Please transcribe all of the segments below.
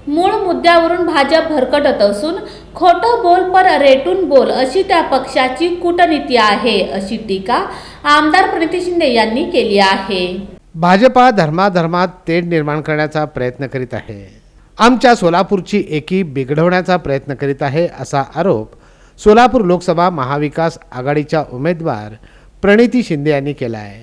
मूळ मुद्द्यावरून भाजप भरकटत असून खोटं बोल पर रेटून बोल अशी त्या पक्षाची कूटनीती आहे, अशी टीका आमदार प्रणिती शिंदे यांनी केली आहे. भाजपा धर्माधर्मात तेढ निर्माण करण्याचा प्रयत्न करीत आहे. आमच्या सोलापूरची एकी बिघडवण्याचा प्रयत्न करीत आहे, असा आरोप सोलापूर लोकसभा महाविकास आघाडीच्या उमेदवार प्रणिती शिंदे यांनी केला आहे.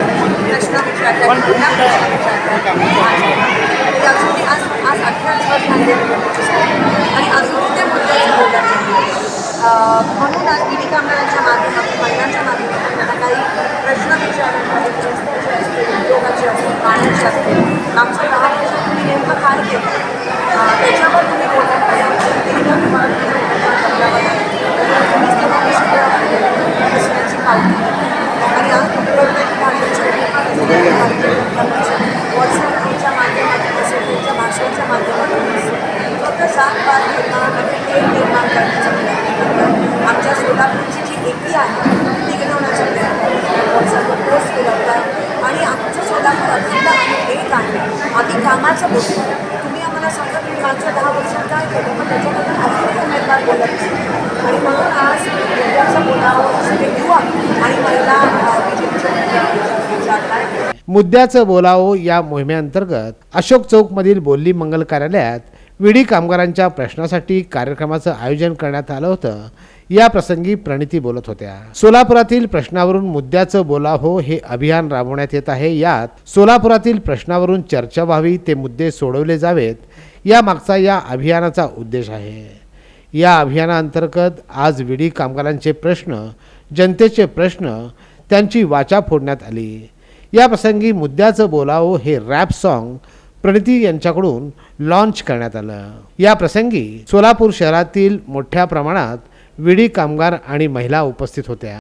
म्हणून आज विधी कामगारांच्या माध्यमातून महिलांच्या माध्यमातून त्यांना काही प्रश्न विचारण्यामध्ये रस्त्याचे असतील, उद्योगाचे असतील, पाण्याचे असतील, मागच्या 10 वर्षात तुम्ही नेमकं काय केलं त्याच्यावर तुम्ही बोलत नाही. आणि आज व्हॉट्सअपच्या माध्यमातून असेल, त्यांच्या भाषणाच्या माध्यमातून असेल, फक्त जात पात धर्मामध्ये तेढ निर्माण करण्याचा प्रयत्न करतात. आमच्या सोलापूरची जी एकी आहे ती टिकवण्याचा प्रयत्न व्हॉट्सअपवर पोस्ट केला होता. आणि आमचं सोलापूर अखंड आणि एक आहे. आम्ही कामाचं बोलतो. तुम्ही आम्हाला सांगा की मागच्या 10 वर्षात काय केलं, पण त्याच्याबद्दल अजूनही उमेदवार बोलत नाही. आणि म्हणून आज मुद्द्याचं बोलावं सगळे युवा आणि महिला मुद्द्याचं बोलावं या मोहिमेअंतर्गत अशोक चौकमधील बोल्ली मंगल कार्यालयात विडी कामगारांच्या प्रश्नासाठी कार्यक्रमाचं आयोजन करण्यात आलं होतं. या प्रसंगी प्रणिती बोलत होत्या. सोलापुरातील प्रश्नावरून मुद्द्याचं बोलावं हे अभियान राबवण्यात येत आहे. यात सोलापुरातील प्रश्नावरून चर्चा व्हावी, ते मुद्दे सोडवले जावेत, या मागचा या अभियानाचा उद्देश आहे. या अभियानाअंतर्गत आज विडी कामगारांचे प्रश्न, जनतेचे प्रश्न, त्यांची वाचा फोडण्यात आली. या प्रसंगी मुद्द्याचं बोलावं हे रॅप सॉन्ग प्रणिती यांच्याकडून लॉन्च करण्यात आलं. या प्रसंगी सोलापूर शहरातील मोठ्या प्रमाणात विडी कामगार आणि महिला उपस्थित होत्या.